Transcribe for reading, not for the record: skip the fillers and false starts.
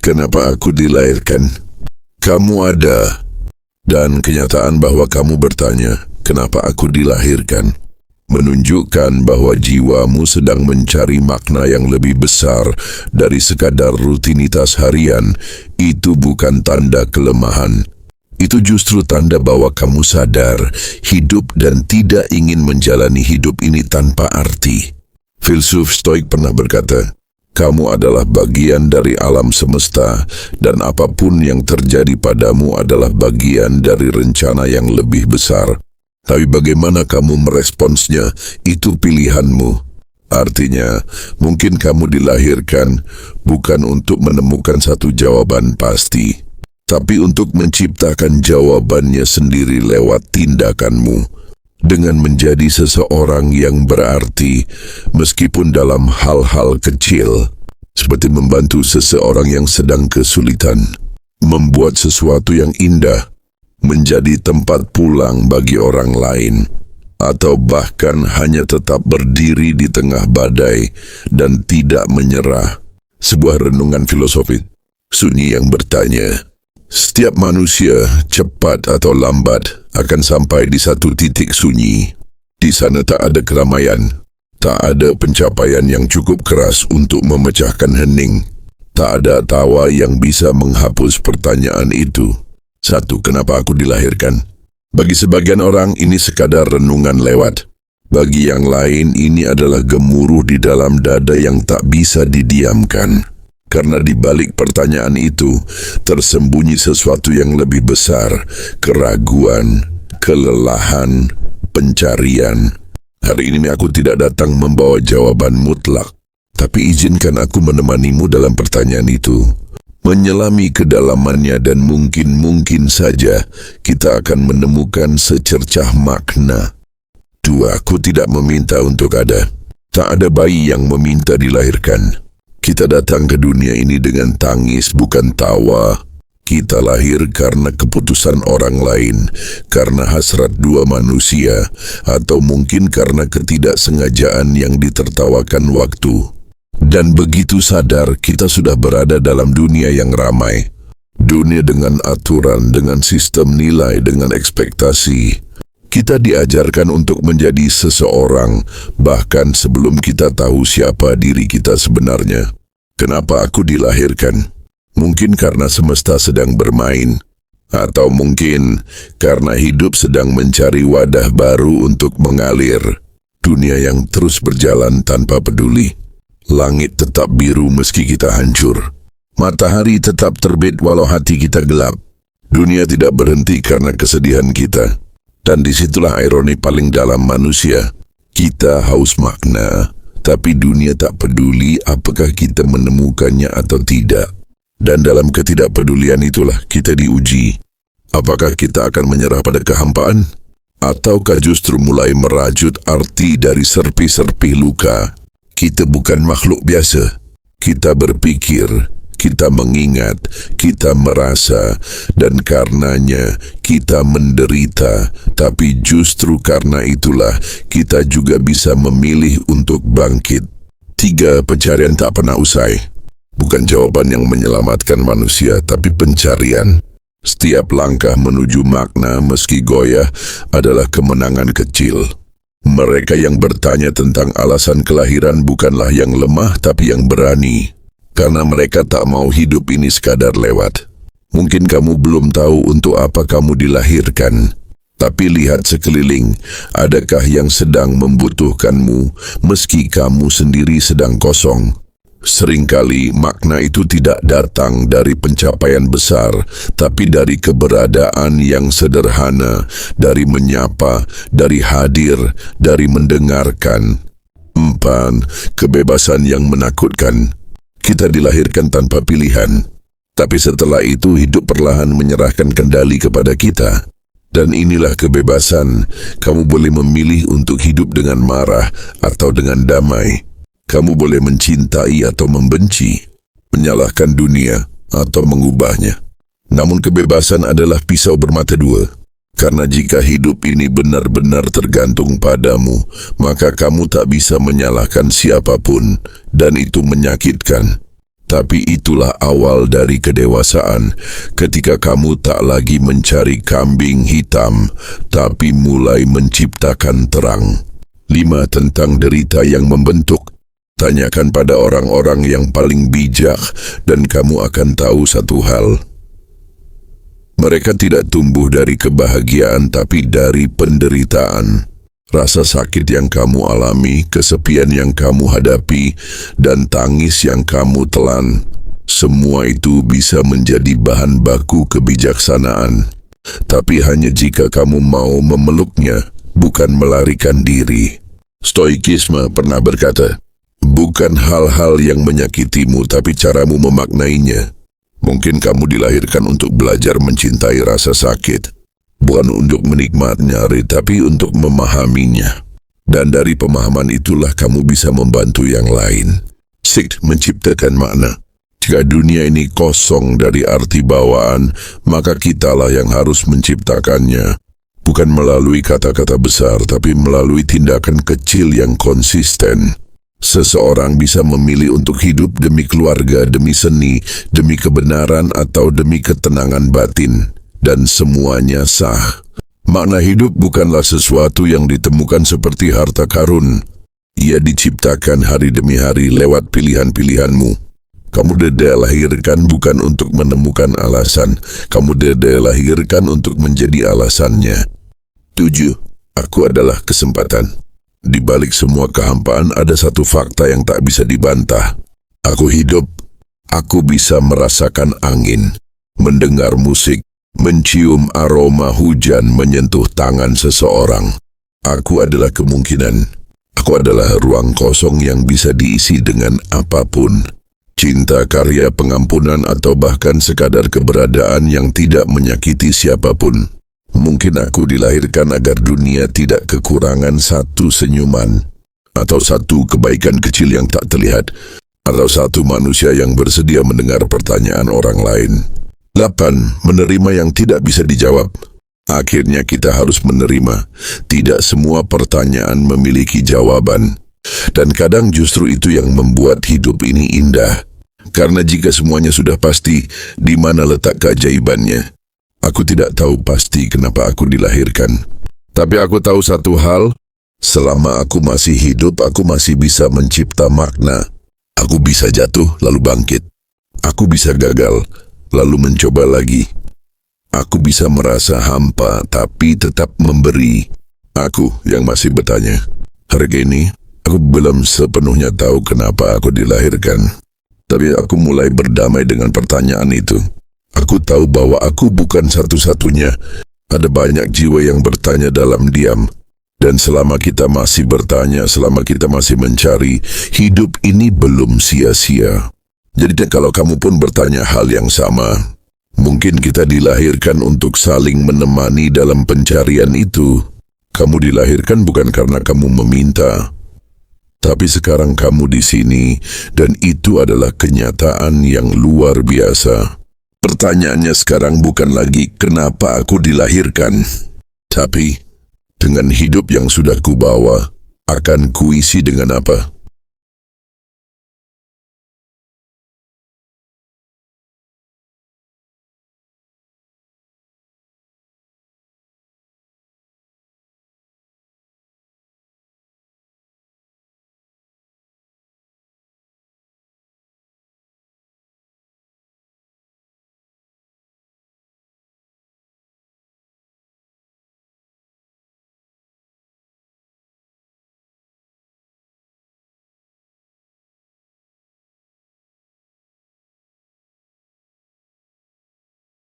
Kenapa aku dilahirkan? Kamu ada, dan kenyataan bahwa kamu bertanya, kenapa aku dilahirkan, menunjukkan bahwa jiwamu sedang mencari makna yang lebih besar dari sekadar rutinitas harian. Itu bukan tanda kelemahan. Itu justru tanda bahwa kamu sadar, hidup dan tidak ingin menjalani hidup ini tanpa arti. Filsuf Stoik pernah berkata, kamu adalah bagian dari alam semesta, dan apapun yang terjadi padamu adalah bagian dari rencana yang lebih besar. Tapi bagaimana kamu meresponsnya, itu pilihanmu. Artinya, mungkin kamu dilahirkan bukan untuk menemukan satu jawaban pasti, tapi untuk menciptakan jawabannya sendiri lewat tindakanmu, dengan menjadi seseorang yang berarti meskipun dalam hal-hal kecil, seperti membantu seseorang yang sedang kesulitan, membuat sesuatu yang indah menjadi tempat pulang bagi orang lain, atau bahkan hanya tetap berdiri di tengah badai dan tidak menyerah. Sebuah renungan filosofis sunyi yang bertanya, setiap manusia, cepat atau lambat, akan sampai di satu titik sunyi. Di sana tak ada keramaian, tak ada pencapaian yang cukup keras untuk memecahkan hening. Tak ada tawa yang bisa menghapus pertanyaan itu. Satu, kenapa aku dilahirkan? Bagi sebagian orang ini sekadar renungan lewat. Bagi yang lain ini adalah gemuruh di dalam dada yang tak bisa didiamkan. Karena di balik pertanyaan itu tersembunyi sesuatu yang lebih besar, keraguan, kelelahan, pencarian. Hari ini aku tidak datang membawa jawaban mutlak, tapi izinkan aku menemanimu dalam pertanyaan itu, menyelami kedalamannya, dan mungkin saja kita akan menemukan secercah makna. Dua, aku tidak meminta untuk ada. Tak ada bayi yang meminta dilahirkan. Kita datang ke dunia ini dengan tangis, bukan tawa. Kita lahir karena keputusan orang lain, karena hasrat dua manusia, atau mungkin karena ketidaksengajaan yang ditertawakan waktu. Dan begitu sadar, kita sudah berada dalam dunia yang ramai. Dunia dengan aturan, dengan sistem nilai, dengan ekspektasi. Kita diajarkan untuk menjadi seseorang, bahkan sebelum kita tahu siapa diri kita sebenarnya. Kenapa aku dilahirkan? Mungkin karena semesta sedang bermain, atau mungkin karena hidup sedang mencari wadah baru untuk mengalir. Dunia yang terus berjalan tanpa peduli. Langit tetap biru meski kita hancur. Matahari tetap terbit walau hati kita gelap. Dunia tidak berhenti karena kesedihan kita. Dan disitulah ironi paling dalam manusia. Kita haus makna, tapi dunia tak peduli apakah kita menemukannya atau tidak. Dan dalam ketidakpedulian itulah kita diuji. Apakah kita akan menyerah pada kehampaan? Ataukah justru mulai merajut arti dari serpi-serpi luka? Kita bukan makhluk biasa. Kita berpikir, kita mengingat, kita merasa, dan karenanya kita menderita. Tapi justru karena itulah kita juga bisa memilih untuk bangkit. 3, pencarian tak pernah usai. Bukan jawaban yang menyelamatkan manusia, tapi pencarian. Setiap langkah menuju makna meski goyah adalah kemenangan kecil. Mereka yang bertanya tentang alasan kelahiran bukanlah yang lemah, tapi yang berani. Karena mereka tak mau hidup ini sekadar lewat. Mungkin kamu belum tahu untuk apa kamu dilahirkan. Tapi lihat sekeliling, adakah yang sedang membutuhkanmu meski kamu sendiri sedang kosong? Seringkali makna itu tidak datang dari pencapaian besar, tapi dari keberadaan yang sederhana, dari menyapa, dari hadir, dari mendengarkan. 4, kebebasan yang menakutkan. Kita dilahirkan tanpa pilihan, tapi setelah itu hidup perlahan menyerahkan kendali kepada kita. Dan inilah kebebasan. Kamu boleh memilih untuk hidup dengan marah atau dengan damai. Kamu boleh mencintai atau membenci, menyalahkan dunia atau mengubahnya. Namun kebebasan adalah pisau bermata dua. Karena jika hidup ini benar-benar tergantung padamu, maka kamu tak bisa menyalahkan siapapun, dan itu menyakitkan. Tapi itulah awal dari kedewasaan, ketika kamu tak lagi mencari kambing hitam, tapi mulai menciptakan terang. 5. Tentang derita yang membentuk. Tanyakan pada orang-orang yang paling bijak, dan kamu akan tahu satu hal. Mereka tidak tumbuh dari kebahagiaan, tapi dari penderitaan. Rasa sakit yang kamu alami, kesepian yang kamu hadapi, dan tangis yang kamu telan, semua itu bisa menjadi bahan baku kebijaksanaan. Tapi hanya jika kamu mau memeluknya, bukan melarikan diri. Stoikisme pernah berkata, bukan hal-hal yang menyakitimu, tapi caramu memaknainya. Mungkin kamu dilahirkan untuk belajar mencintai rasa sakit. Bukan untuk menikmatinya, tapi untuk memahaminya. Dan dari pemahaman itulah kamu bisa membantu yang lain. 6. Menciptakan makna. Jika dunia ini kosong dari arti bawaan, maka kitalah yang harus menciptakannya. Bukan melalui kata-kata besar, tapi melalui tindakan kecil yang konsisten. Seseorang bisa memilih untuk hidup demi keluarga, demi seni, demi kebenaran, atau demi ketenangan batin. Dan semuanya sah. Makna hidup bukanlah sesuatu yang ditemukan seperti harta karun. Ia diciptakan hari demi hari lewat pilihan-pilihanmu. Kamu dilahirkan bukan untuk menemukan alasan. Kamu dilahirkan untuk menjadi alasannya. 7. Aku adalah kesempatan. Di balik semua kehampaan ada satu fakta yang tak bisa dibantah. Aku hidup. Aku bisa merasakan angin, mendengar musik, mencium aroma hujan menyentuh tangan seseorang. Aku adalah kemungkinan. Aku adalah ruang kosong yang bisa diisi dengan apapun. Cinta, karya, pengampunan, atau bahkan sekadar keberadaan yang tidak menyakiti siapapun. Mungkin aku dilahirkan agar dunia tidak kekurangan satu senyuman, atau satu kebaikan kecil yang tak terlihat, atau satu manusia yang bersedia mendengar pertanyaan orang lain. 8. Menerima yang tidak bisa dijawab. Akhirnya kita harus menerima. Tidak semua pertanyaan memiliki jawaban. Dan kadang justru itu yang membuat hidup ini indah. Karena jika semuanya sudah pasti, di mana letak keajaibannya? Aku tidak tahu pasti kenapa aku dilahirkan. Tapi aku tahu satu hal, selama aku masih hidup, aku masih bisa mencipta makna. Aku bisa jatuh lalu bangkit. Aku bisa gagal lalu mencoba lagi. Aku bisa merasa hampa, tapi tetap memberi. Aku yang masih bertanya. Hari ini, aku belum sepenuhnya tahu kenapa aku dilahirkan. Tapi aku mulai berdamai dengan pertanyaan itu. Aku tahu bahwa aku bukan satu-satunya. Ada banyak jiwa yang bertanya dalam diam. Dan selama kita masih bertanya, selama kita masih mencari, hidup ini belum sia-sia. Jadi kalau kamu pun bertanya hal yang sama, mungkin kita dilahirkan untuk saling menemani dalam pencarian itu. Kamu dilahirkan bukan karena kamu meminta, tapi sekarang kamu di sini, dan itu adalah kenyataan yang luar biasa. Pertanyaannya sekarang bukan lagi kenapa aku dilahirkan, tapi dengan hidup yang sudah kubawa, akan kuisi dengan apa?